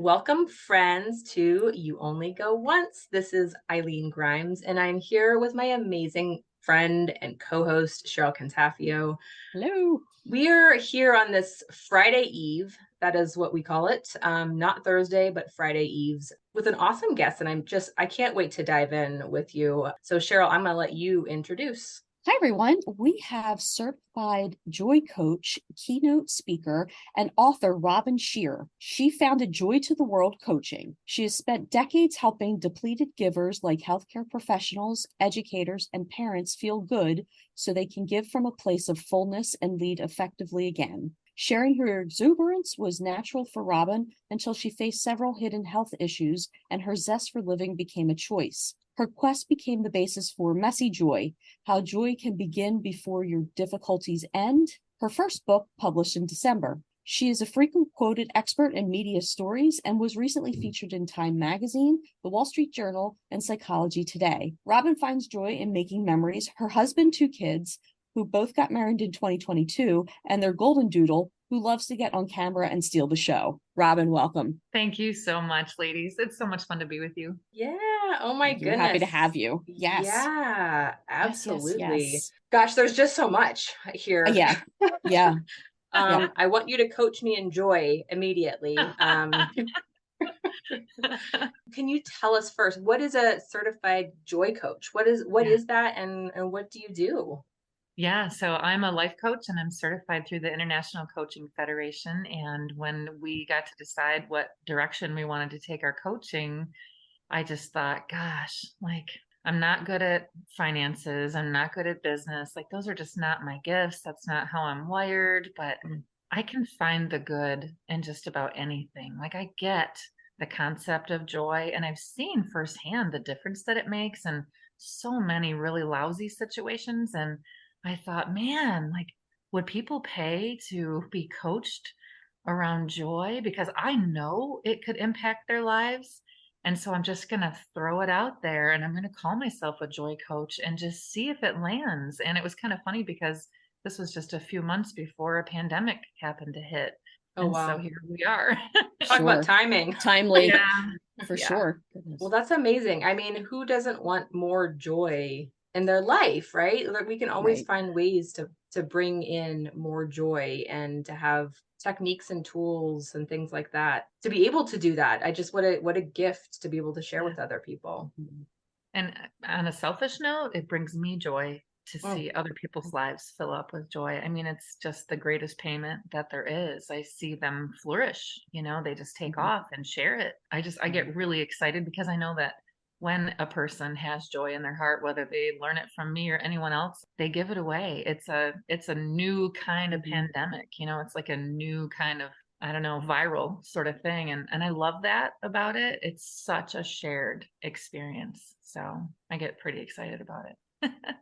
Welcome, friends, to You Only Go Once. This is Eileen Grimes, and I'm here with my amazing friend and co host, Cheryl Cantafio. Hello. We are here on this Friday Eve. That is what we call it. Not Thursday, but Friday Eves with an awesome guest. And I can't wait to dive in with you. So, Cheryl, I'm going to let you introduce. Hi, everyone. We have certified joy coach, keynote speaker, and author Robin Shear. She founded Joy to the World Coaching. She has spent decades helping depleted givers like healthcare professionals, educators, and parents feel good so they can give from a place of fullness and lead effectively again. Sharing her exuberance was natural for Robin until she faced several hidden health issues and her zest for living became a choice. Her quest became the basis for Messy Joy, How Joy Can Begin Before Your Difficulties End, her first book published in December. She is a frequent quoted expert in media stories and was recently featured in Time Magazine, The Wall Street Journal, and Psychology Today. Robin finds joy in making memories. Her husband, 2 kids, who both got married in 2022, and their golden doodle, who loves to get on camera and steal the show. Robin, welcome. Thank you so much, ladies. It's so much fun to be with you. Yeah. Oh my We're happy to goodness. have you. Yes. Yeah, absolutely. Yes. Gosh, there's just so much here. Yeah. Yeah. Yeah. I want you to coach me in joy immediately. Can you tell us first, what is a certified joy coach? What is that and what do you do? Yeah, so I'm a life coach and I'm certified through the International Coaching Federation. And when we got to decide what direction we wanted to take our coaching, I just thought, gosh, like I'm not good at finances. I'm not good at business. Like those are just not my gifts. That's not how I'm wired, but I can find the good in just about anything. Like I get the concept of joy and I've seen firsthand the difference that it makes in so many really lousy situations. And I thought, man, like, would people pay to be coached around joy? Because I know it could impact their lives. And so I'm just going to throw it out there and I'm going to call myself a joy coach and just see if it lands. And it was kind of funny because this was just a few months before a pandemic happened to hit. Oh, And so wow. here we are. Talk about timing. Timely. Yeah. For Yeah. sure. Well, that's amazing. I mean, who doesn't want more joy in their life, right? Like we can always Right. find ways to bring in more joy and to have techniques and tools and things like that. To be able to do that. What a gift to be able to share Yeah. with other people. And on a selfish note, it brings me joy to Oh, see other people's lives fill up with joy. I mean, it's just the greatest payment that there is. I see them flourish, they just take off and share it. I get really excited because I know that when a person has joy in their heart, whether they learn it from me or anyone else, they give it away. It's a new kind of pandemic, it's like a new kind of, I don't know, viral sort of thing. And I love that about it. It's such a shared experience. So I get pretty excited about it.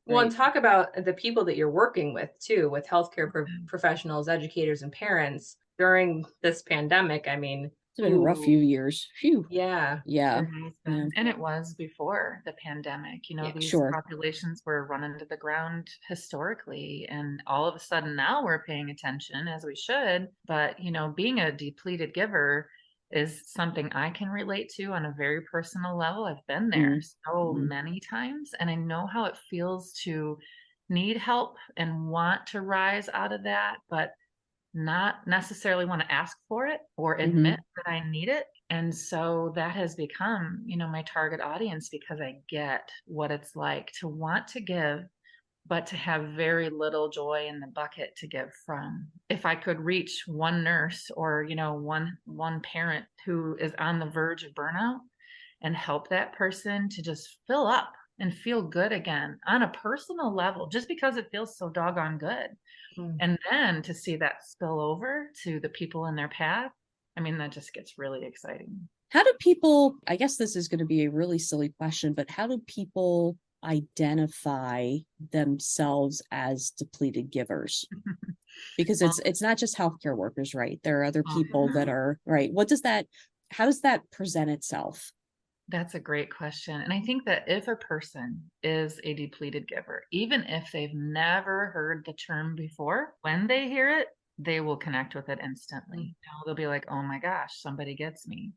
well, and Right. talk about the people that you're working with too, with healthcare professionals, educators, and parents during this pandemic. I mean, It's been a rough few years. Phew. yeah, Yeah. It has Yeah. been. And it was before the pandemic. yeah, These Sure. populations were running to the ground historically. And all of a sudden now we're paying attention as we should. But, being a depleted giver is something I can relate to on a very personal level. I've been there so Mm-hmm. many times, and I know how it feels to need help and want to rise out of that, but not necessarily want to ask for it or Mm-hmm. admit that I need it. And so that has become, my target audience because I get what it's like to want to give, but to have very little joy in the bucket to give from. If I could reach one nurse or, one parent who is on the verge of burnout and help that person to just fill up and feel good again on a personal level, just because it feels so doggone good. Mm. And then to see that spill over to the people in their path, I mean, that just gets really exciting. How do people, I guess this is going to be a really silly question, but how do people identify themselves as depleted givers? Because Well, it's not just healthcare workers, right? There are other people that mhm. are, right. How does that present itself? That's a great question. And I think that if a person is a depleted giver, even if they've never heard the term before, when they hear it, they will connect with it instantly. You know, they'll be like, oh my gosh, somebody gets me.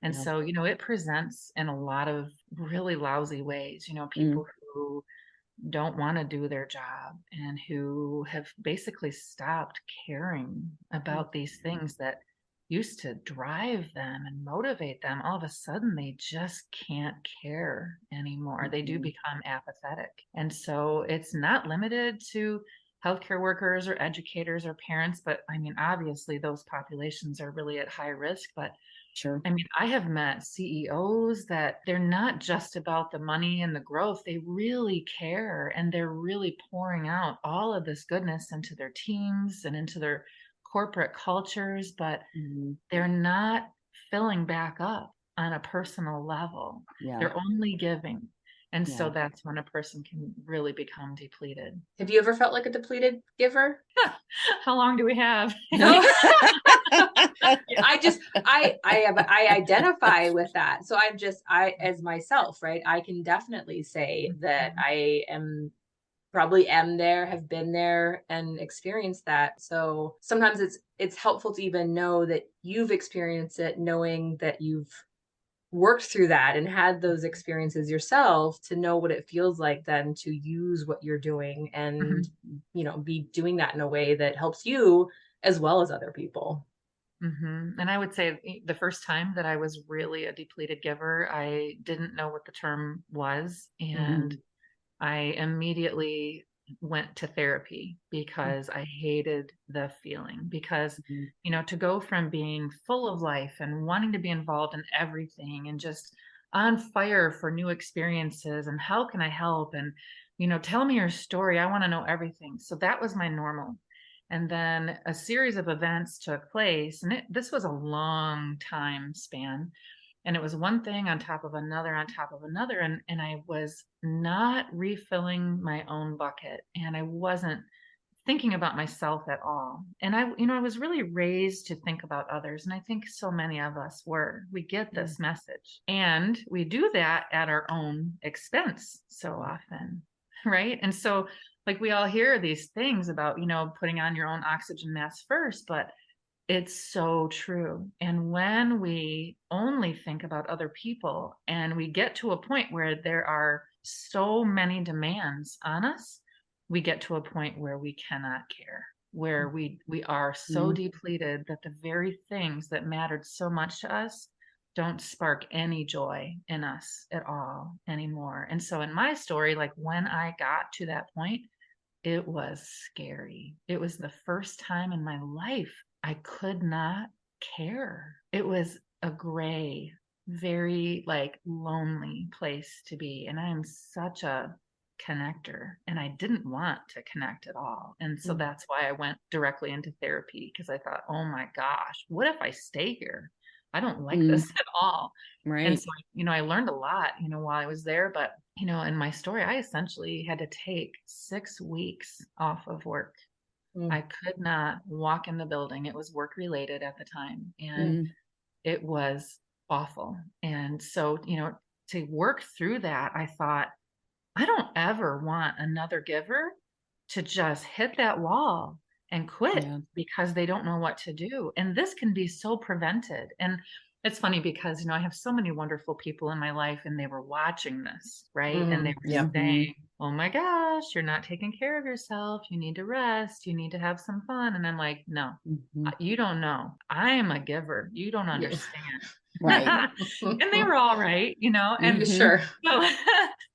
And Yeah. so, you know, it presents in a lot of really lousy ways, you know, Mm. people who don't want to do their job and who have basically stopped caring about these things that used to drive them and motivate them. All of a sudden, they just can't care anymore. They do Mhm. become apathetic. And so it's not limited to healthcare workers or educators or parents, but I mean, obviously, those populations are really at high risk. But Sure. I mean, I have met CEOs that they're not just about the money and the growth. They really care and they're really pouring out all of this goodness into their teams and into their corporate cultures, but Mhm. they're not filling back up on a personal level. Yeah. They're only giving. And so Yeah. that's when a person can really become depleted. Have you ever felt like a depleted giver? How long do we have? No. I identify with that. So I as myself, right? I can definitely say that I probably am there, have been there and experienced that. So sometimes it's helpful to even know that you've experienced it, knowing that you've worked through that and had those experiences yourself to know what it feels like then to use what you're doing and Mhm. be doing that in a way that helps you as well as other people. And I would say the first time that I was really a depleted giver, I didn't know what the term was. And Mhm. I immediately went to therapy because I hated the feeling. Because, Mhm. you know, to go from being full of life and wanting to be involved in everything and just on fire for new experiences and how can I help? And, you know, tell me your story. I want to know everything. So that was my normal. And then a series of events took place, and this was a long time span. And it was one thing on top of another on top of another. And I was not refilling my own bucket. And I wasn't thinking about myself at all. And I was really raised to think about others. And I think so many of us were. We get this message. And we do that at our own expense so often. Right. And so, like, we all hear these things about, you know, putting on your own oxygen mask first, but it's so true. And when we only think about other people and we get to a point where there are so many demands on us, we get to a point where we cannot care, where we are so Mhm. depleted that the very things that mattered so much to us don't spark any joy in us at all anymore. And so in my story, like when I got to that point, it was scary. It was the first time in my life I could not care. It was a gray, very like lonely place to be. And I'm such a connector and I didn't want to connect at all. And so that's why I went directly into therapy because I thought, oh my gosh, what if I stay here? I don't like Mm. this at all. And Right. so, you know, I learned a lot, you know, while I was there. But, you know, in my story, I essentially had to take 6 weeks off of work. Mm. I could not walk in the building. It was work related at the time. And Mm. it was awful. And so, you know, to work through that, I thought, I don't ever want another giver to just hit that wall and quit Yeah. because they don't know what to do. And this can be so prevented. And it's funny because, you know, I have so many wonderful people in my life and they were watching this, right? And they Mm. were Yeah. Mhm. saying, oh my gosh, you're not taking care of yourself. You need to rest. You need to have some fun. And I'm like, no, Mhm. you don't know. I am a giver. You don't Yeah. understand. Right. And they were all right, you know, and Mhm. Sure. so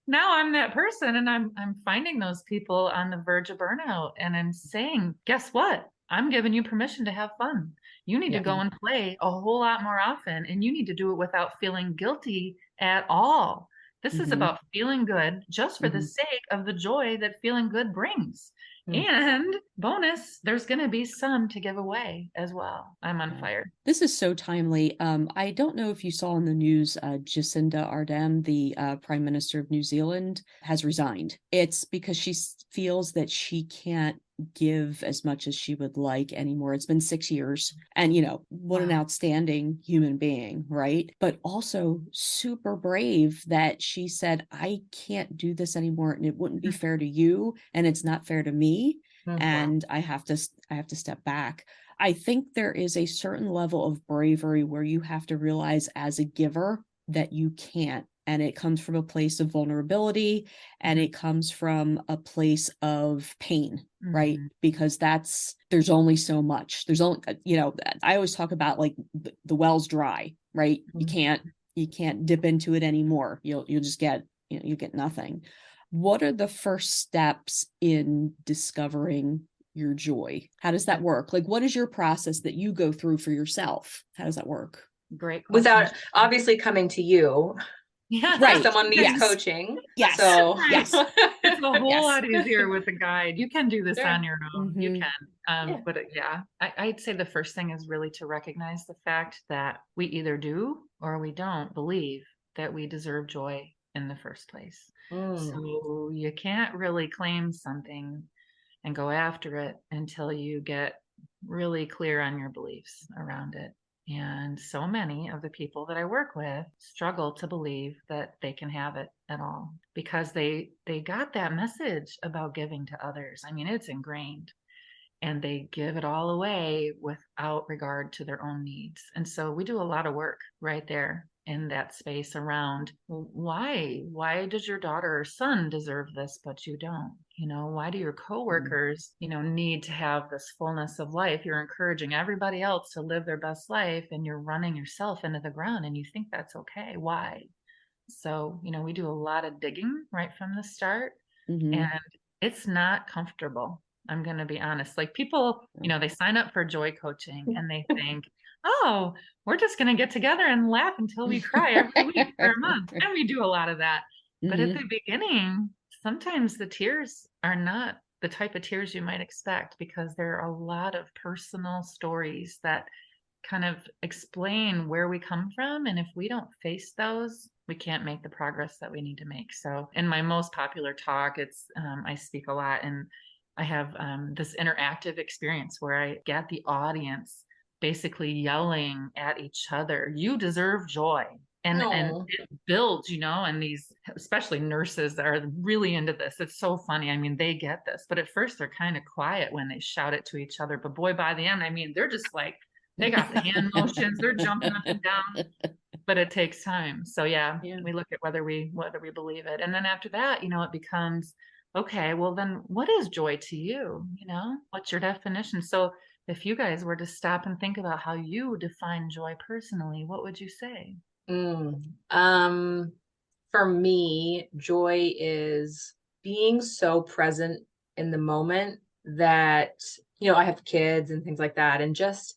now I'm that person and I'm finding those people on the verge of burnout and I'm saying, guess what? I'm giving you permission to have fun. You need to Yeah. go and play a whole lot more often and you need to do it without feeling guilty at all. This is Mhm. about feeling good just for the Mhm. sake of the joy that feeling good brings. Mm. And bonus, there's going to be some to give away as well. I'm on Yeah. fire. This is so timely. I don't know if you saw in the news, Jacinda Ardern, the Prime Minister of New Zealand, has resigned. It's because she feels that she can't give as much as she would like anymore. It's been 6 years. And, you know, what an Wow. outstanding human being, right? But also super brave that she said, I can't do this anymore. And it wouldn't be fair to you. And it's not fair to me. and I have to step back. I think there is a certain level of bravery where you have to realize as a giver that you can't. And it comes from a place of vulnerability, and it comes from a place of pain, right? Because there's only so much. There's only, I always talk about like the well's dry, right? You can't dip into it anymore. You'll just get, you get nothing. What are the first steps in discovering your joy? How does that work? Like, what is your process that you go through for yourself? How does that work? Great question. Without obviously coming to you. Yeah, right. Someone needs coaching. Yes. So yes, it's a whole lot easier with a guide. You can do this on your own. You can. But I'd say the first thing is really to recognize the fact that we either do or we don't believe that we deserve joy in the first place. So you can't really claim something and go after it until you get really clear on your beliefs around it. And so many of the people that I work with struggle to believe that they can have it at all because they got that message about giving to others. I mean, it's ingrained, and they give it all away without regard to their own needs. And so we do a lot of work right there in that space around, why does your daughter or son deserve this, but you don't? Why do your coworkers, need to have this fullness of life? You're encouraging everybody else to live their best life, and you're running yourself into the ground, and you think that's okay. Why? So, we do a lot of digging right from the start, and it's not comfortable. I'm going to be honest. Like people, they sign up for joy coaching and they think, oh, we're just going to get together and laugh until we cry every week for a month. And we do a lot of that. But at the beginning, sometimes the tears are not the type of tears you might expect, because there are a lot of personal stories that kind of explain where we come from. And if we don't face those, we can't make the progress that we need to make. So in my most popular talk, I speak a lot, and I have this interactive experience where I get the audience basically yelling at each other, "You deserve joy." And it builds, and these, especially nurses are really into this. It's so funny. I mean, they get this, but at first they're kind of quiet when they shout it to each other. But boy, by the end, I mean, they're just like, they got the hand motions, they're jumping up and down, but it takes time. So we look at whether we believe it. And then after that, it becomes, okay, well then what is joy to you? What's your definition? So if you guys were to stop and think about how you define joy personally, what would you say? For me, joy is being so present in the moment that, I have kids and things like that, and just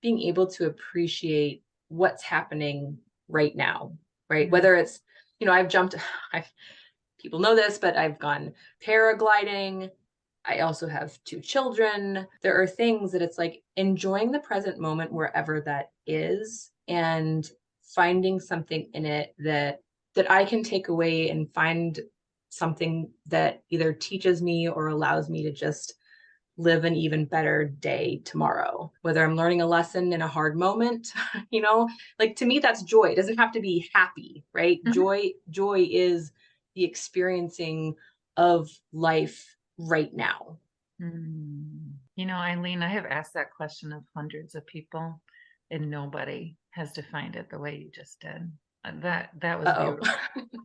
being able to appreciate what's happening right now, right? Whether it's, people know this, but I've gone paragliding. I also have 2 children. There are things that it's like enjoying the present moment wherever that is, and finding something in it that I can take away and find something that either teaches me or allows me to just live an even better day tomorrow. Whether I'm learning a lesson in a hard moment, like to me, that's joy. It doesn't have to be happy, right? Joy is the experiencing of life right now. Eileen, I have asked that question of hundreds of people, and nobody has defined it the way you just did. That was beautiful.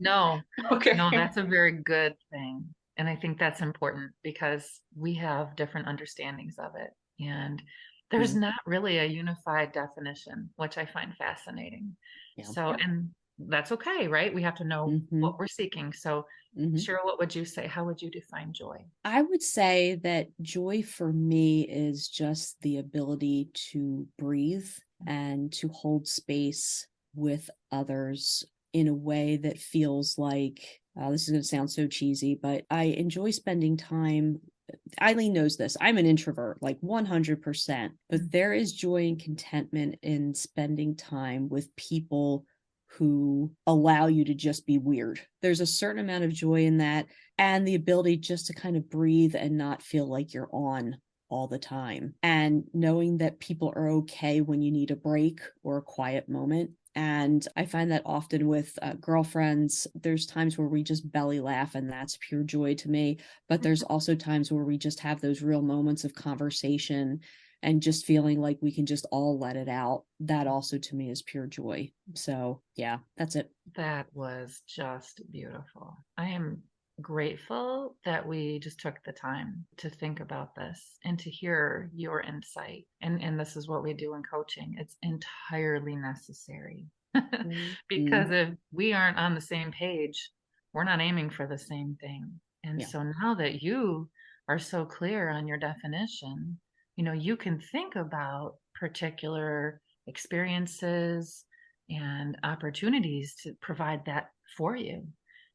No, okay. No, that's a very good thing. And I think that's important because we have different understandings of it. And there's not really a unified definition, which I find fascinating. And that's okay, right? We have to know what we're seeking. So Cheryl, what would you say? How would you define joy? I would say that joy for me is just the ability to breathe and to hold space with others in a way that feels like, this is going to sound so cheesy, but I enjoy spending time. Eileen knows this. I'm an introvert, like 100%, but there is joy and contentment in spending time with people who allow you to just be weird. There's a certain amount of joy in that, and the ability just to kind of breathe and not feel like you're on all the time, and knowing that people are okay when you need a break or a quiet moment. And I find that often with girlfriends, there's times where we just belly laugh, and that's pure joy to me. But there's also times where we just have those real moments of conversation and just feeling like we can just all let it out. That also to me is pure joy. So yeah, that's it. That was just beautiful. I am grateful that we just took the time to think about this and to hear your insight. And this is what we do in coaching. It's entirely necessary. Mm-hmm. Because if we aren't on the same page, we're not aiming for the same thing. And Yeah. so now that you are so clear on your definition, you can think about particular experiences and opportunities to provide that for you.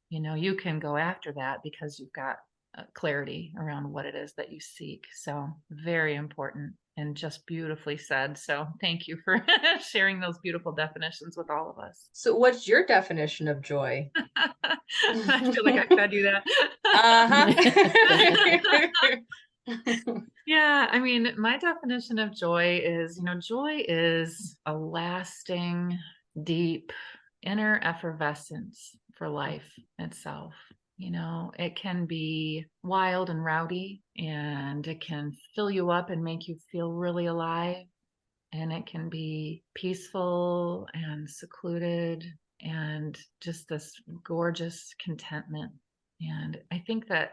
You can go after that because you've got clarity around what it is that you seek. So very important and just beautifully said. So thank you for sharing those beautiful definitions with all of us. So what's your definition of joy? I feel like I fed you that. Yeah, I mean, my definition of joy is, joy is a lasting, deep inner effervescence for life itself. It can be wild and rowdy, and it can fill you up and make you feel really alive. And it can be peaceful and secluded and just this gorgeous contentment. And I think that,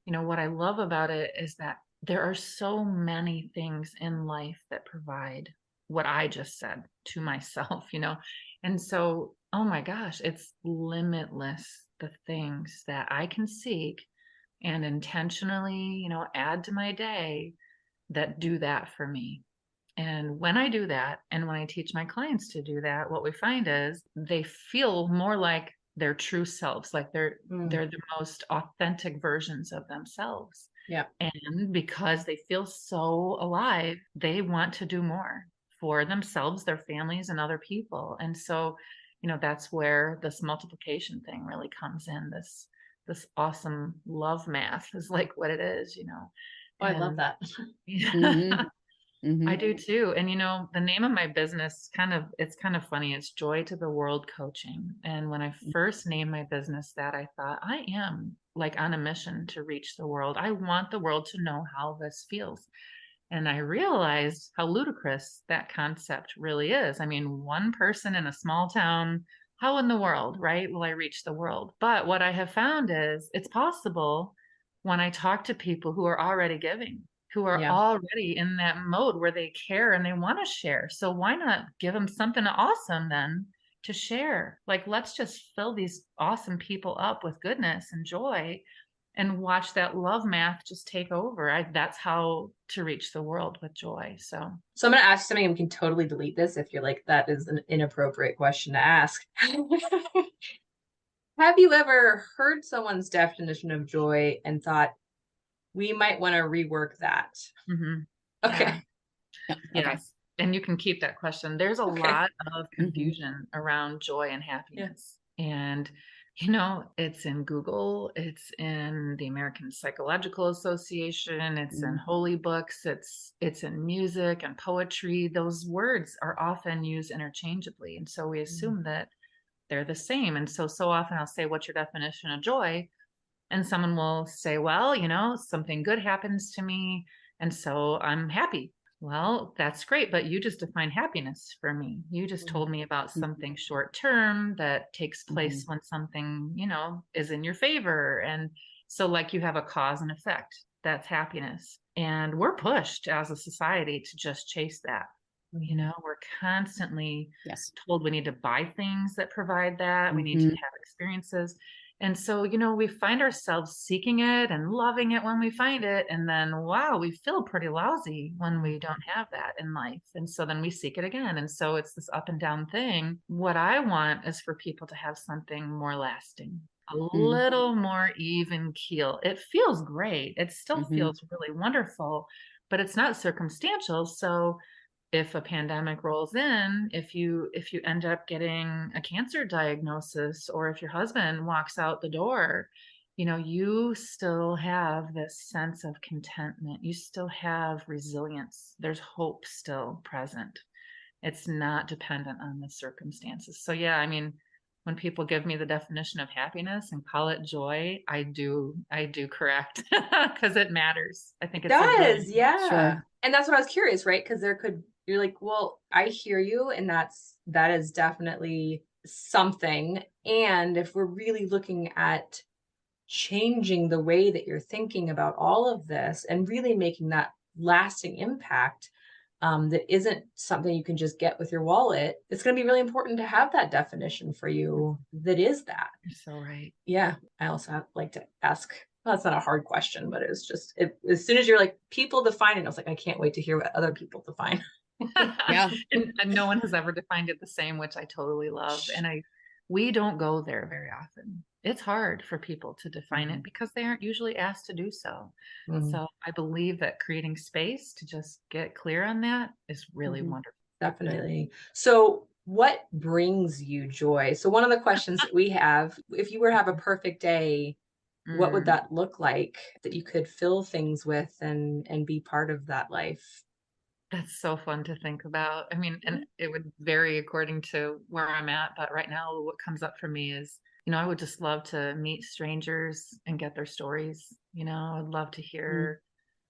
what I love about it is that there are so many things in life that provide what I just said to myself, And so, oh my gosh, it's limitless, the things that I can seek and intentionally, add to my day that do that for me. And when I do that, and when I teach my clients to do that, what we find is they feel more like their true selves, like they're the most authentic versions of themselves. Yeah. And because they feel so alive, they want to do more for themselves, their families, and other people. And so, that's where this multiplication thing really comes in. This awesome love math is like what it is, Oh, I love that. Yeah. Mm-hmm. Mm-hmm. I do too. And the name of my business it's kind of funny. It's Joy to the World Coaching. And when I first named my business that, I thought I am like on a mission to reach the world. I want the world to know how this feels. And I realized how ludicrous that concept really is. I mean, one person in a small town, how in the world, right, will I reach the world? But what I have found is it's possible when I talk to people who are already giving, who are Yeah. already in that mode where they care and they want to share. So why not give them something awesome then to share? Like, let's just fill these awesome people up with goodness and joy and watch that love math just take over. That's how to reach the world with joy. So I'm going to ask something, and we can totally delete this if you're like, that is an inappropriate question to ask. Have you ever heard someone's definition of joy and thought, we might want to rework that? mm-hmm. Okay. Yeah. Yes. Okay. And you can keep that question. There's a Okay. lot of confusion around joy and happiness. Yeah. And, it's in Google, it's in the American Psychological Association, it's in holy books, it's in music and poetry. Those words are often used interchangeably. And so we assume that they're the same. And so often I'll say, what's your definition of joy? And someone will say, well, something good happens to me, and so I'm happy. Well, that's great, but you just defined happiness for me. You just told me about something short term that takes place when something, is in your favor. And so, like, you have a cause and effect. That's happiness. And we're pushed as a society to just chase that. We're constantly told we need to buy things that provide that. We need to have experiences. And so, we find ourselves seeking it and loving it when we find it. And then, wow, we feel pretty lousy when we don't have that in life. And so then we seek it again. And so it's this up and down thing. What I want is for people to have something more lasting, a little more even keel. It feels great. It still feels really wonderful, but it's not circumstantial. So if a pandemic rolls in, if you end up getting a cancer diagnosis, or if your husband walks out the door, you still have this sense of contentment. You still have resilience. There's hope still present. It's not dependent on the circumstances. So yeah, I mean, when people give me the definition of happiness and call it joy, I do correct because it matters. I think It it's a does, really yeah. Sure. And that's what I was curious, right? Because you're like, well, I hear you, and that is definitely something. And if we're really looking at changing the way that you're thinking about all of this and really making that lasting impact, that isn't something you can just get with your wallet, it's going to be really important to have that definition for you that is that. you're so right. Yeah. I also like to ask, well, that's not a hard question, but it was just, as soon as you're like, people define it, I was like, I can't wait to hear what other people define. Yeah. And no one has ever defined it the same, which I totally love. And we don't go there very often. It's hard for people to define it because they aren't usually asked to do so. Mhm. So I believe that creating space to just get clear on that is really Mhm. wonderful. Definitely. So, what brings you joy? So, one of the questions that we have, if you were to have a perfect day, what would Mm, that look like that you could fill things with and be part of that life? that's so fun to think about. I mean, and Mhm. it would vary according to where I'm at, but right now what comes up for me is, I would just love to meet strangers and get their stories. I'd love to Mhm. hear.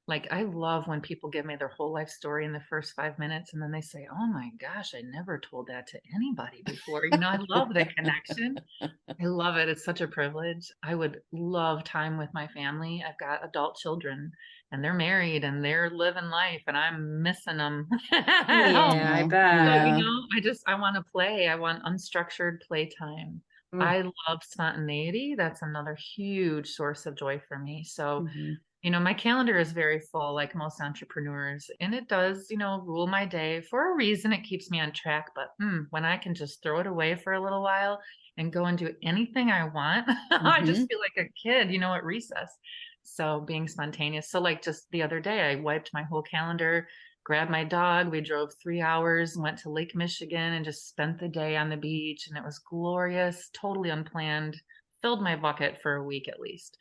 Like, I love when people give me their whole life story in the first 5 minutes and then they say, "Oh my gosh, I never told that to anybody before." I love the connection. I love it. It's such a privilege. I would love time with my family. I've got adult children and they're married and they're living life and I'm missing them. Yeah, I Oh, So, bet. yeah. I want to play. I want unstructured playtime. Mm. I love spontaneity. That's another huge source of joy for me. So, Mhm. my calendar is very full, like most entrepreneurs, and it does, rule my day for a reason. It keeps me on track. But when I can just throw it away for a little while and go and do anything I want, I just Mhm. feel like a kid, at recess. So being spontaneous. So, like just the other day, I wiped my whole calendar, grabbed my dog. We drove 3 hours, went to Lake Michigan, and just spent the day on the beach. And it was glorious, totally unplanned, filled my bucket for a week at least.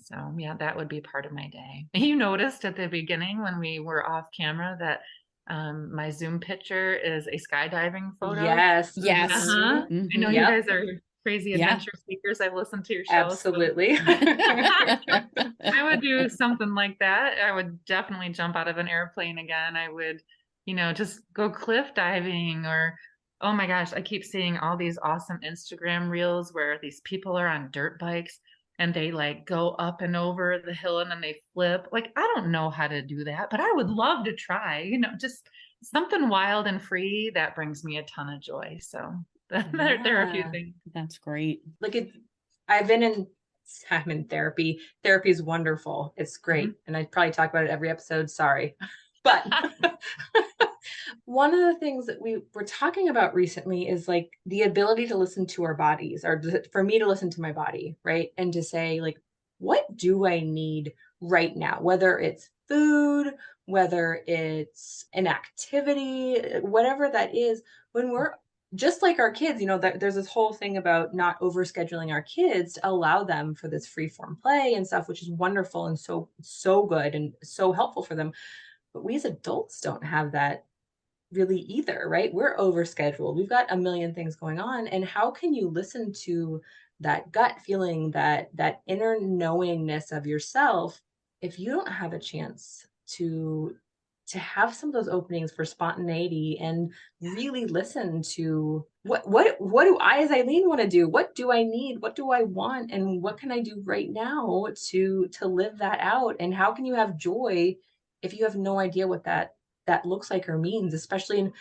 So, yeah, that would be part of my day. You noticed at the beginning when we were off camera that my Zoom picture is a skydiving photo. Yes. Yes. Uh-huh. I know Mhm. you Yep. guys are crazy Yeah. adventure seekers. I've listened to your show, so Absolutely. I would do something like that. I would definitely jump out of an airplane again. I would, just go cliff diving or, oh my gosh, I keep seeing all these awesome Instagram reels where these people are on dirt bikes and they like go up and over the hill and then they flip. Like, I don't know how to do that, but I would love to try, just something wild and free that brings me a ton of joy. So there are a few Yeah. things. That's great. Like I've been in I'm in therapy. Therapy is wonderful. It's great. Mhm. And I probably talk about it every episode. Sorry. But one of the things that we were talking about recently is like the ability to listen to our bodies, or for me to listen to my body, right? And to say, like, what do I need right now? Whether it's food, whether it's an activity, whatever that is, when we're just like our kids, there's this whole thing about not over scheduling our kids to allow them for this free form play and stuff, which is wonderful and so good and so helpful for them. But we as adults don't have that really either, right? We're overscheduled. We've got a million things going on. And how can you listen to that gut feeling, that inner knowingness of yourself, if you don't have a chance to have some of those openings for spontaneity and really listen to what do I as Eileen want to do? What do I need? What do I want? And what can I do right now to live that out? And how can you have joy if you have no idea what that looks like or means, especially in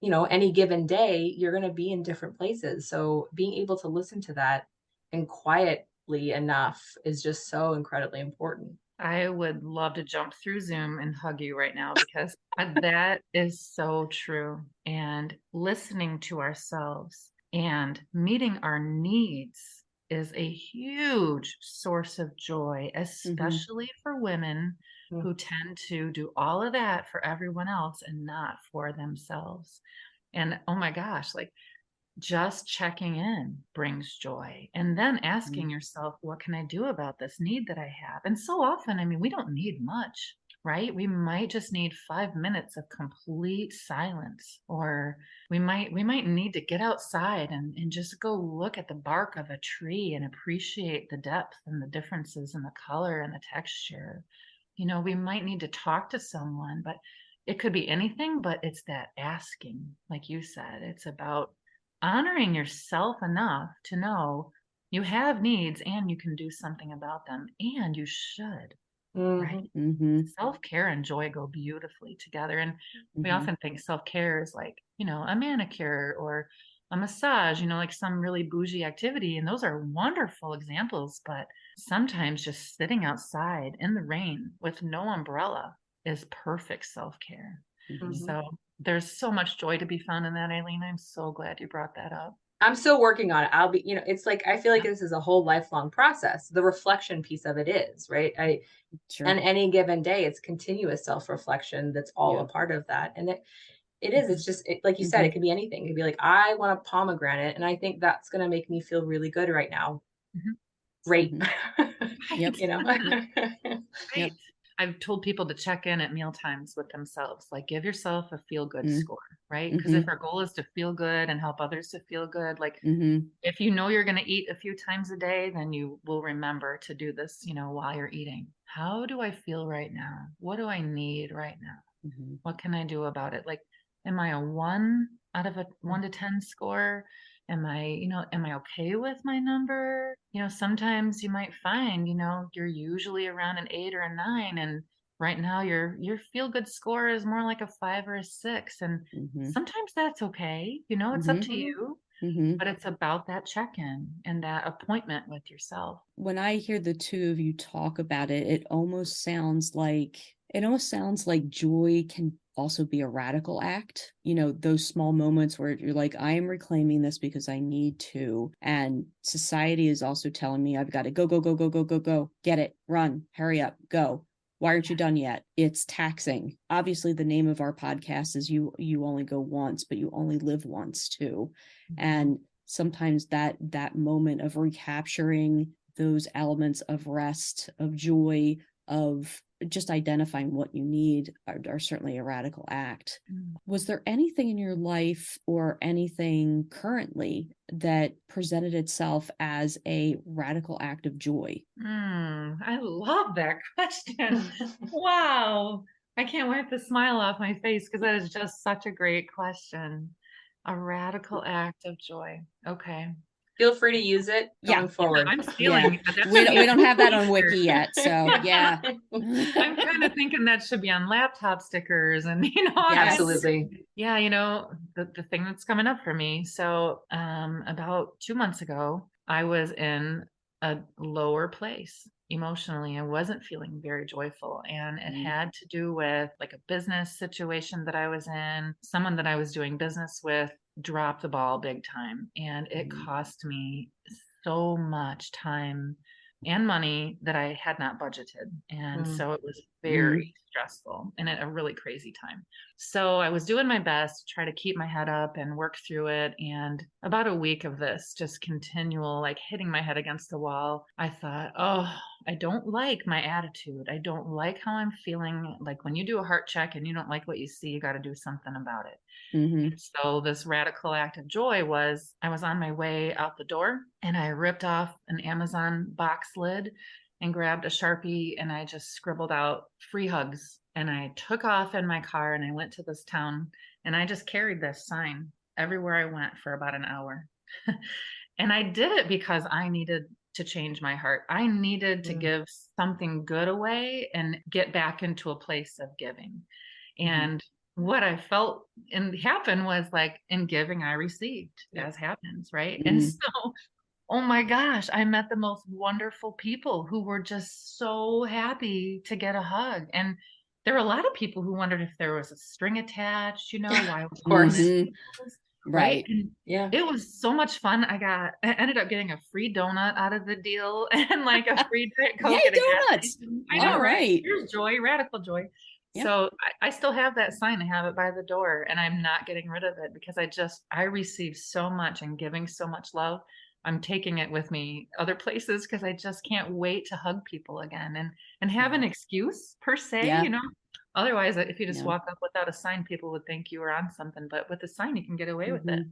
any given day, you're going to be in different places, so being able to listen to that and quietly enough is just so incredibly important. I would love to jump through Zoom and hug you right now because that is so true. And listening to ourselves and meeting our needs is a huge source of joy, Mhm. especially for women Mm. who tend to do all of that for everyone else and not for themselves. And oh my gosh, like just checking in brings joy. And then Mhm. asking yourself, what can I do about this need that I have? And so often, I mean, we don't need much. right? We might just need 5 minutes of complete silence, or we might need to get outside and just go look at the bark of a tree and appreciate the depth and the differences in the color and the texture. We might need to talk to someone, but it could be anything, but it's that asking, like you said. It's about honoring yourself enough to know you have needs and you can do something about them, and you should, right? Mhm. Mm-hmm. Self-care and joy go beautifully together. And we Mm-hmm. often think self-care is like, a manicure or a massage, like some really bougie activity. And those are wonderful examples. But sometimes just sitting outside in the rain with no umbrella is perfect self-care. Mm-hmm. Mhm. So there's so much joy to be found in that, Aileen. I'm so glad you brought that up. I'm still working on it. I'll be, it's like I feel like Yeah. this is a whole lifelong process. The reflection piece of it is, right? Sure. And any given day, it's continuous self-reflection that's all Yeah. a part of that. And it is, Mhm. it's just like you said, Mm-hmm. it could be anything. It could be like, I want a pomegranate, and I think that's gonna make me feel really good right now. Mhm. Great. Mm-hmm. Yep. You know? Yep. Yep. Right. I've told people to check in at meal times with themselves, like give yourself a feel good Mm-hmm. score, right? Because Mm-hmm. if our goal is to feel good and help others to feel good, like Mm-hmm. if you know you're going to eat a few times a day, then you will remember to do this, while you're eating. How do I feel right now? What do I need right now? Mm-hmm. What can I do about it? Like, am I a 1 out of a 1 to 10 score? Am I okay with my number? Sometimes you might find, you're usually around an 8 or a 9, and right now your feel good score is more like a 5 or a 6. And Mm-hmm. sometimes that's okay. It's up Mm-hmm. to you, Mm-hmm. but it's about that check-in and that appointment with yourself. When I hear the two of you talk about it, it almost sounds like joy can also be a radical act. Those small moments where you're like, I am reclaiming this because I need to. And society is also telling me I've got to go, go, go, go, go, go, go, get it, run, hurry up, go. Why aren't you done yet? It's taxing. Obviously, the name of our podcast is you only go once, but you only live once too. And sometimes that moment of recapturing those elements of rest, of joy, of just identifying what you need are certainly a radical act. Mhm. Was there anything in your life or anything currently that presented itself as a radical act of joy? I love that question. Wow. I can't wipe the smile off my face because that is just such a great question. A radical act of joy. Okay. Feel free to use it Yeah, going forward. I'm yeah. stealing. That's We gonna don't, be we a don't have that on t-shirt. Wiki yet, so yeah. I'm kind of thinking that should be on laptop stickers and Yes. Absolutely. yeah, the thing that's coming up for me. So about 2 months ago, I was in a lower place emotionally. I wasn't feeling very joyful, and it Mm, had to do with like a business situation that I was in. Someone that I was doing business with dropped the ball big time, and it mm, cost me so much time and money that I had not budgeted. And Mm. so it was mm, very stressful and a really crazy time. So I was doing my best to try to keep my head up and work through it. And about a week of this, just continual, like hitting my head against the wall, I thought, oh, I don't like my attitude. I don't like how I'm feeling. Like when you do a heart check and you don't like what you see, you got to do something about it. mm-hmm, So this radical act of joy was I was on my way out the door and I ripped off an Amazon box lid and grabbed a Sharpie and I just scribbled out free hugs. And I took off in my car and I went to this town and I just carried this sign everywhere I went for about an hour. And I did it because I needed to change my heart. I needed to Mm. give something good away and get back into a place of giving. mm-hmm, And what I felt and happened was like in giving, I received, Yep. as happens, right? And mm-hmm, so, oh my gosh, I met the most wonderful people who were just so happy to get a hug. And there were a lot of people who wondered if there was a string attached, why Of we wanted course. mm-hmm. those, right? Right. And Yeah. it was so much fun. I ended up getting a free donut out of the deal and like a free Diet Yay, Coke at a gas donuts. station. I know, All right? right. Here's joy, radical joy. Yep. So I still have that sign. I have it by the door and I'm not getting rid of it because I receive so much and giving so much love I'm taking it with me other places because I just can't wait to hug people again and have an excuse per se, Yeah. you know. Otherwise, if you just Yeah. walk up without a sign, people would think you were on something. But with a sign, you can get away with Hmm. it.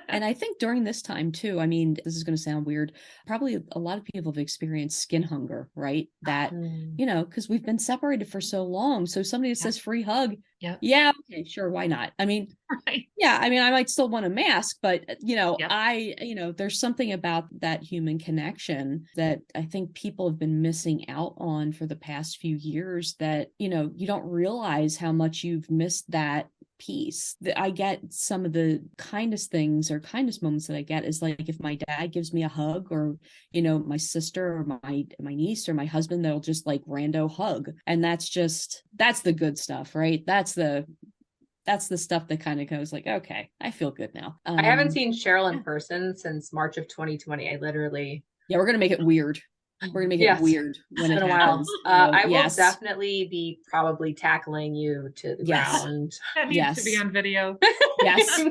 And I think during this time too, I mean, this is going to sound weird. Probably a lot of people have experienced skin hunger, right? That, Mm. because we've been separated for so long. So somebody that Yep. says free hug, Yep. yeah, okay, sure, why not? I mean, Right. yeah, I mean, I might still want a mask, but Yep. there's something about that human connection that I think people have been missing out on for the past few years that, you don't realize how much you've missed that piece. That I get some of the kindest things or kindest moments that I get is like if my dad gives me a hug or, my sister or my niece or my husband, they'll just like rando hug. And that's the good stuff, right? That's the stuff that kind of goes like, okay, I feel good now. I haven't seen Cheryl in Yeah. person since March of 2020. I literally, Yeah, we're gonna make it weird. We're gonna make it yes, weird when it's it been a while. happens. So I will yes, definitely be probably tackling you to the yes, ground. That needs to be yes, on video. yes,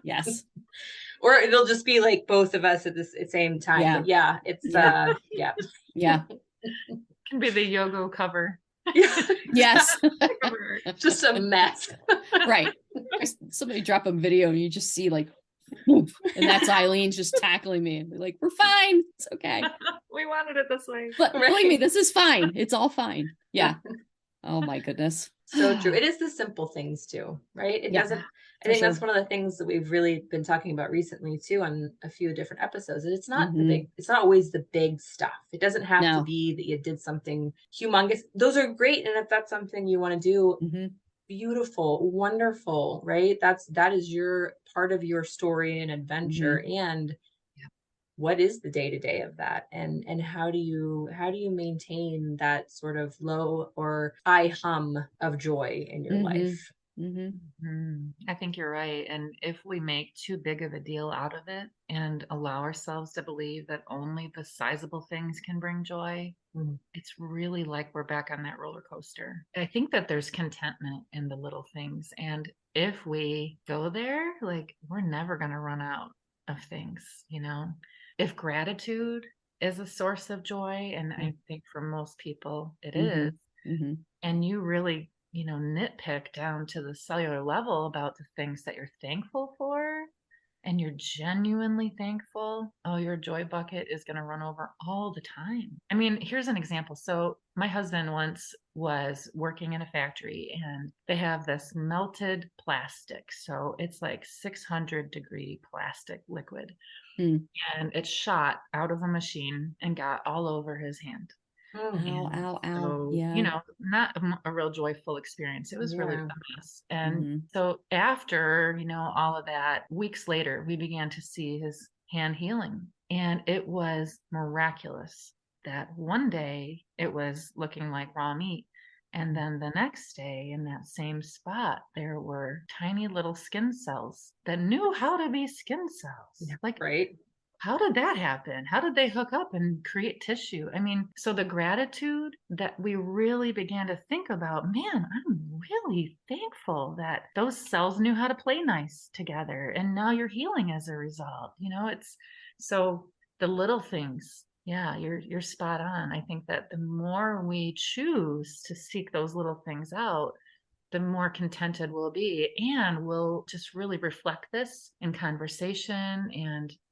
yes. Or it'll just be like both of us at the same time. Yeah, But yeah, it's yeah, yeah. yeah, Can be the Yogo cover. Yeah, yes. Cover. just a mess. Right. Somebody drop a video and you just see like, whoop, and that's Eileen just tackling me and be like, we're fine. It's okay. We wanted it this way. But Right. believe me, this is fine. It's all fine. Yeah. Oh my goodness. So true. It is the simple things too, right? It Yeah, doesn't, I for think sure. that's one of the things that we've really been talking about recently too on a few different episodes. It's not the Mhm. big, it's not always the big stuff. It doesn't have to No. be that you did something humongous. Those are great. And if that's something you want to do, Mhm. beautiful, wonderful, right? That is your part of your story and adventure. Mhm. And what is the day to day of that, and how do you maintain that sort of low or high hum of joy in your Mhm. life? Mhm. I think you're right. And if we make too big of a deal out of it and allow ourselves to believe that only the sizable things can bring joy, Mhm. it's really like we're back on that roller coaster. I think that there's contentment in the little things. And if we go there, like we're never going to run out of things, you know? If gratitude is a source of joy, and I think for most people it is, Mhm. Mhm. and you really, nitpick down to the cellular level about the things that you're thankful for, and you're genuinely thankful, oh, your joy bucket is going to run over all the time. I mean, here's an example. So, my husband once was working in a factory and they have this melted plastic. So, it's like 600-degree plastic liquid. Mm. And it shot out of a machine and got all over his hand. Mm, Ow, And ow, ow. so, Yeah. not a real joyful experience. It was really yeah. a mess. And Mhm. so after, all of that, weeks later, we began to see his hand healing. And it was miraculous that one day it was looking like raw meat. And then the next day in that same spot, there were tiny little skin cells that knew how to be skin cells. Yeah, Like, right. how did that happen? How did they hook up and create tissue? I mean, so the gratitude that we really began to think about, man, I'm really thankful that those cells knew how to play nice together. And now you're healing as a result. It's so the little things. Yeah, you're spot on. I think that the more we choose to seek those little things out, the more contented we'll be, and we'll just really reflect this in conversation,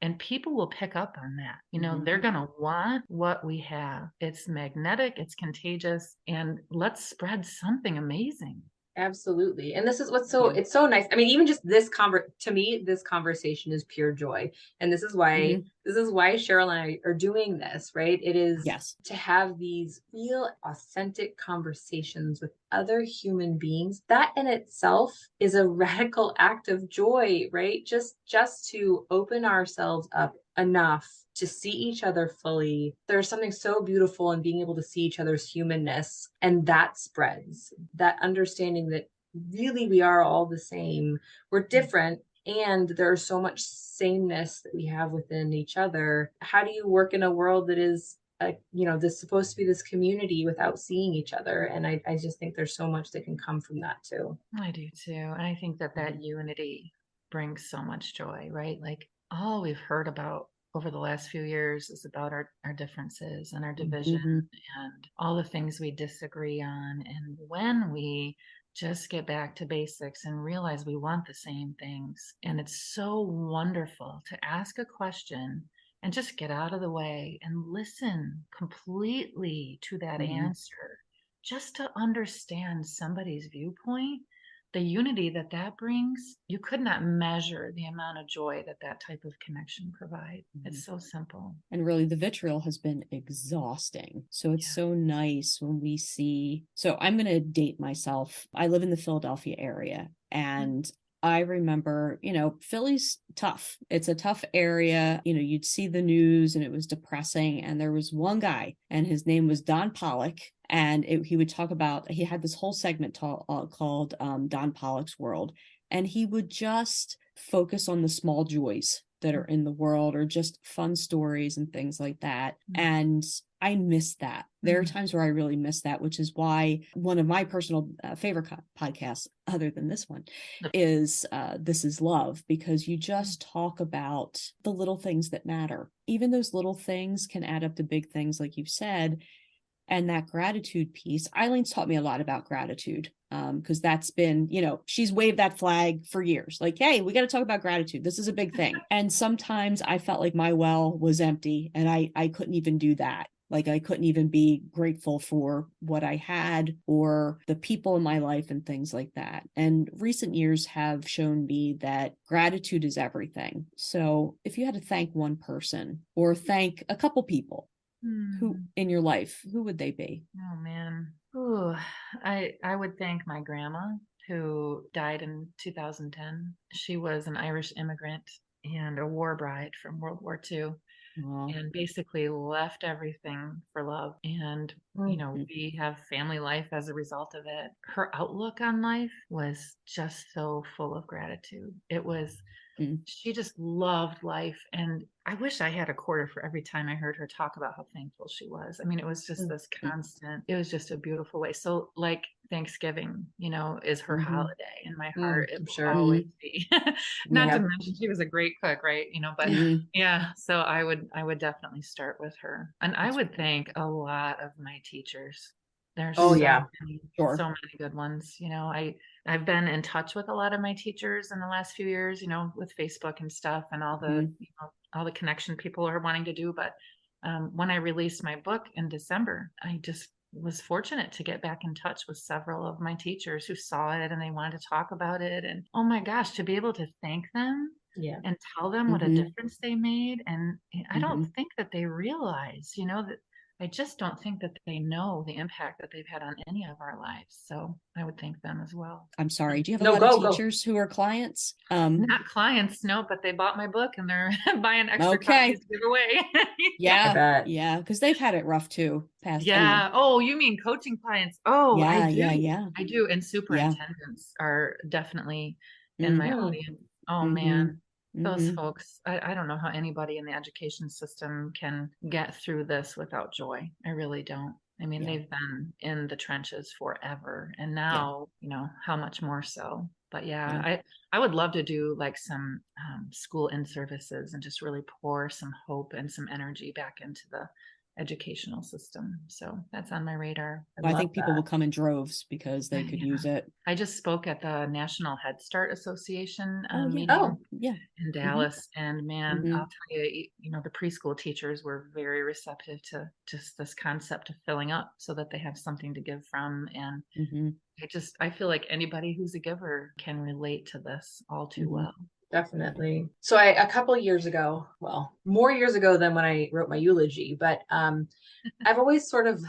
and people will pick up on that. Mhm. They're going to want what we have. It's magnetic, it's contagious, and let's spread something amazing. Absolutely. And this is what's Yeah. it's so nice. I mean, even just this to me, this conversation is pure joy. And Mhm. this is why Cheryl and I are doing this, right? It is Yes. to have these real authentic conversations with other human beings. That in itself is a radical act of joy, right? Just to open ourselves up enough to see each other fully. There's something so beautiful in being able to see each other's humanness, and that spreads that understanding that really we are all the same. We're different, and there's so much sameness that we have within each other. How do you work in a world that is this supposed to be this community without seeing each other? And I just think there's so much that can come from that too. I do too. And I think that that unity brings so much joy, right? Like all we've heard about over the last few years is about our differences and our division Mhm. and all the things we disagree on. And when we just get back to basics and realize we want the same things, and it's so wonderful to ask a question and just get out of the way and listen completely to that Mhm. answer, just to understand somebody's viewpoint, the unity that that brings, you could not measure the amount of joy that that type of connection provide. Mhm. It's so simple. And really, the vitriol has been exhausting. So it's Yeah. so nice when we see. So I'm going to date myself. I live in the Philadelphia area. And I remember, Philly's tough. It's a tough area. You'd see the news and it was depressing. And there was one guy, and his name was Don Pollock. And he would talk about, he had this whole segment called Don Pollock's World. And he would just focus on the small joys that are in the world, or just fun stories and things like that. And I miss that. There are times where I really miss that, which is why one of my personal favorite podcasts, other than this one, is This Is Love, because you just talk about the little things that matter. Even those little things can add up to big things, like you've said. And that gratitude piece, Eileen's taught me a lot about gratitude, because that's been, she's waved that flag for years. Like, hey, we got to talk about gratitude. This is a big thing. And sometimes I felt like my well was empty, and I couldn't even do that. Like, I couldn't even be grateful for what I had or the people in my life and things like that. And recent years have shown me that gratitude is everything. So if you had to thank one person or thank a couple people, who in your life, who would they be? Oh man. Ooh, I would thank my grandma who died in 2010. She was an Irish immigrant and a war bride from World War II, Oh. and basically left everything for love. And, Mm-hmm. we have family life as a result of it. Her outlook on life was just so full of gratitude. It was, she just loved life. And I wish I had a quarter for every time I heard her talk about how thankful she was. I mean, it was just this constant, it was just a beautiful way. So, like Thanksgiving, is her holiday in my heart. It I'm will sure. always be. Not to Yeah. mention she was a great cook, right? But Mm-hmm. yeah, so I would definitely start with her. And I would thank a lot of my teachers. There's Oh, so yeah. many, Sure. so many good ones. I've been in touch with a lot of my teachers in the last few years, with Facebook and stuff and all the, Mm-hmm. all the connection people are wanting to do. But when I released my book in December, I just was fortunate to get back in touch with several of my teachers who saw it and they wanted to talk about it. And oh my gosh, to be able to thank them Yeah. and tell them what a Mm-hmm. difference they made. And I don't Mm-hmm. think that they realize, that I just don't think that they know the impact that they've had on any of our lives. So I would thank them as well. I'm sorry. Do you have a No, lot of go. teachers who are clients? Not clients, no, but they bought my book and they're buying extra Okay. copies to give away. Yeah. I Yeah. bet. Yeah. Because they've had it rough too. Yeah. Oh, you mean coaching clients? Oh, I Yeah. Yeah. do. Yeah. I do. And Yeah. superintendents are definitely in my Mm-hmm. audience. Oh Mm-hmm. man, those Mm-hmm. folks, I don't know how anybody in the education system can get through this without joy. I really don't. I mean, Yeah. they've been in the trenches forever, and Yeah. now, how much more so. But yeah, Yeah. I would love to do like some school in services and just really pour some hope and some energy back into the educational system. So that's on my radar. I Well, I love think people that. will come in droves because they could Yeah. use it. I just spoke at the National Head Start Association Oh, yeah. meeting Oh, Yeah. in Mm-hmm. Dallas, and man, Mm-hmm. I'll tell you, the preschool teachers were very receptive to just this concept of filling up so that they have something to give from. And Mm-hmm. I feel like anybody who's a giver can relate to this all too Mm-hmm. well. definitely. So a couple years ago, well, more years ago than when I wrote my eulogy, but I've always sort of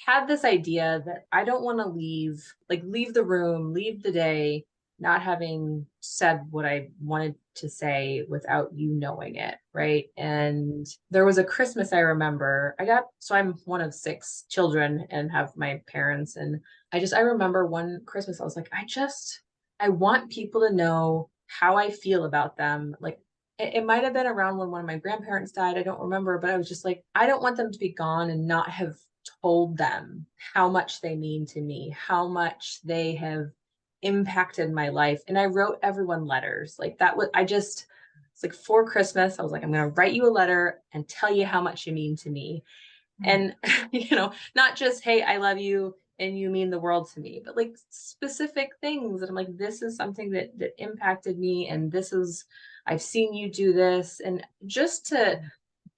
had this idea that I don't want to leave the room, leave the day, not having said what I wanted to say without you knowing it. Right. And there was a Christmas I remember. So I'm one of 6 children and have my parents. And I remember one Christmas, I was like, I want people to know how I feel about them. Like, it might have been around when one of my grandparents died. I don't remember, but I was just like, I don't want them to be gone and not have told them how much they mean to me, how much they have impacted my life. And I wrote everyone letters like that. It's like for Christmas, I was like, I'm going to write you a letter and tell you how much you mean to me. And, not just, hey, I love you and you mean the world to me, but like specific things that I'm like, this is something that impacted me. And I've seen you do this. And just to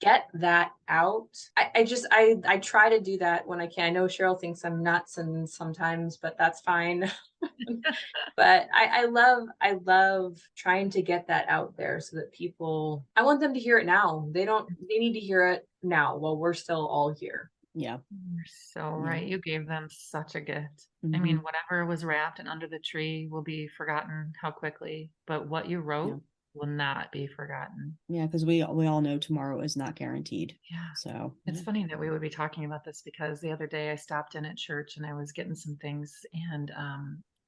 get that out. I try to do that when I can. I know Cheryl thinks I'm nuts and sometimes, but that's fine. But I love trying to get that out there so that I want them to hear it now. They need to hear it now while we're still all here. Yeah. You're so right. You gave them such a gift. Mm-hmm. I mean, whatever was wrapped and under the tree will be forgotten how quickly, but what you wrote will not be forgotten. Yeah, because we all know tomorrow is not guaranteed. Yeah. So it's funny that we would be talking about this because the other day I stopped in at church and I was getting some things, and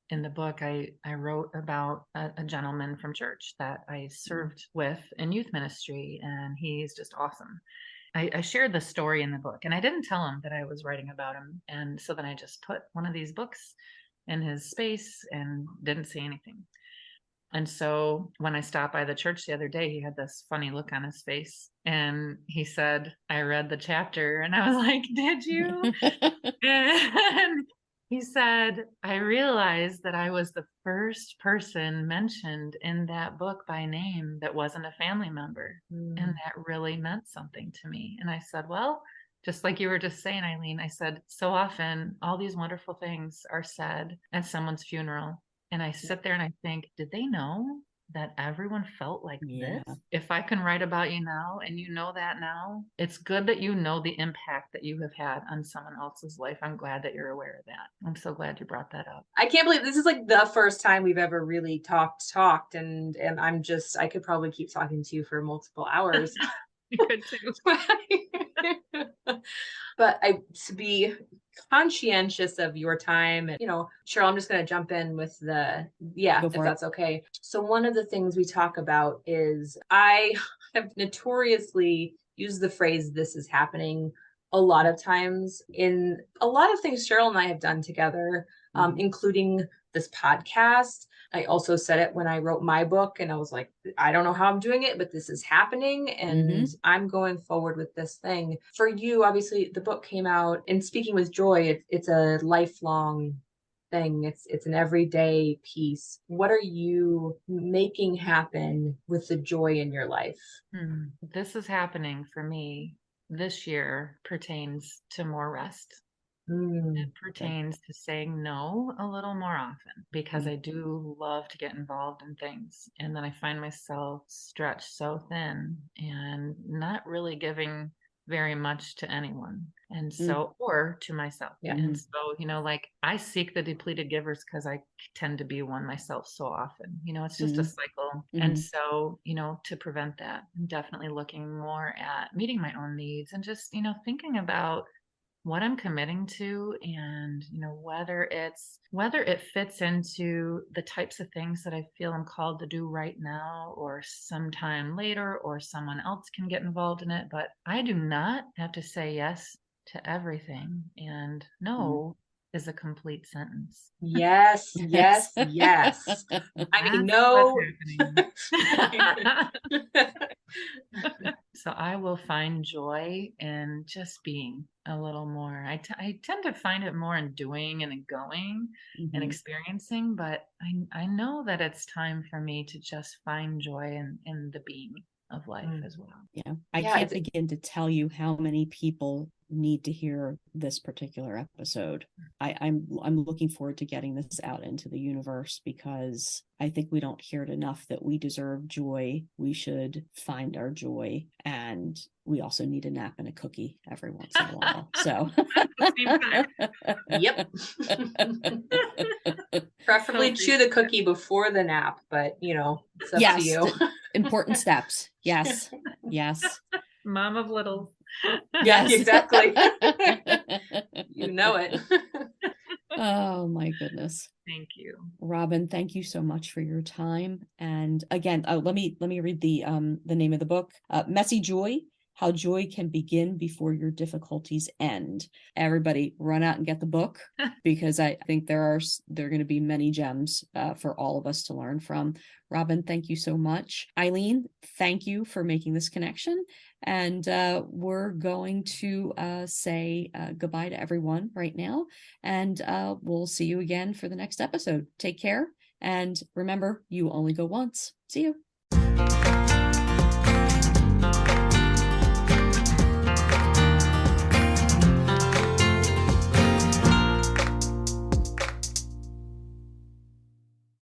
in the book I wrote about a gentleman from church that I served with in youth ministry, and he's just awesome. I shared the story in the book, and I didn't tell him that I was writing about him. And so then I just put one of these books in his space and didn't say anything. And so when I stopped by the church the other day, he had this funny look on his face, and he said, I read the chapter. And I was like, did you? And he said, I realized that I was the first person mentioned in that book by name that wasn't a family member. And that really meant something to me. And I said, well, just like you were just saying, Eileen, I said, so often all these wonderful things are said at someone's funeral. And I sit there and I think, did they know that everyone felt like this? If I can write about you now and you know that now, it's good that you know the impact that you have had on someone else's life. I'm glad that you're aware of that. I'm so glad you brought that up. I can't believe this is like the first time we've ever really talked and I could probably keep talking to you for multiple hours. You could too. But to be conscientious of your time, and Cheryl, I'm just going to jump in with if that's okay. So one of the things we talk about is I have notoriously used the phrase "this is happening" a lot of times in a lot of things Cheryl and I have done together, including this podcast. I also said it when I wrote my book, and I was like, I don't know how I'm doing it, but this is happening, and I'm going forward with this thing. For you, obviously, the book came out, and speaking with joy, it's a lifelong thing. It's an everyday piece. What are you making happen with the joy in your life? This is happening for me this year pertains to more rest. It pertains to saying no a little more often, because I do love to get involved in things. And then I find myself stretched so thin and not really giving very much to anyone. And so, or to myself. And so, like I seek the depleted givers because I tend to be one myself so often. It's just a cycle. And so, to prevent that, I'm definitely looking more at meeting my own needs and just, thinking about what I'm committing to, and whether it fits into the types of things that I feel I'm called to do right now or sometime later, or someone else can get involved in it. But I do not have to say yes to everything, and no is a complete sentence. Yes. I mean, no. So I will find joy in just being a little more. I tend to find it more in doing and in going and experiencing, but I know that it's time for me to just find joy in the being of life as well. Yeah. I can't begin to tell you how many people need to hear this particular episode. I'm looking forward to getting this out into the universe, because I think we don't hear it enough that we deserve joy. We should find our joy, and we also need a nap and a cookie every once in a while. So yep. Preferably chew the cookie before the nap, but it's up to you. Important steps. Yes. Mom of littles. Yes, exactly. You know it. Oh my goodness. Thank you, Robin. Thank you so much for your time. And again, let me read the name of the book. Messy Joy: How Joy Can Begin Before Your Difficulties End. Everybody run out and get the book because I think there are going to be many gems for all of us to learn from. Robin, thank you so much. Eileen, thank you for making this connection. And we're going to say goodbye to everyone right now. And we'll see you again for the next episode. Take care. And remember, you only go once. See you.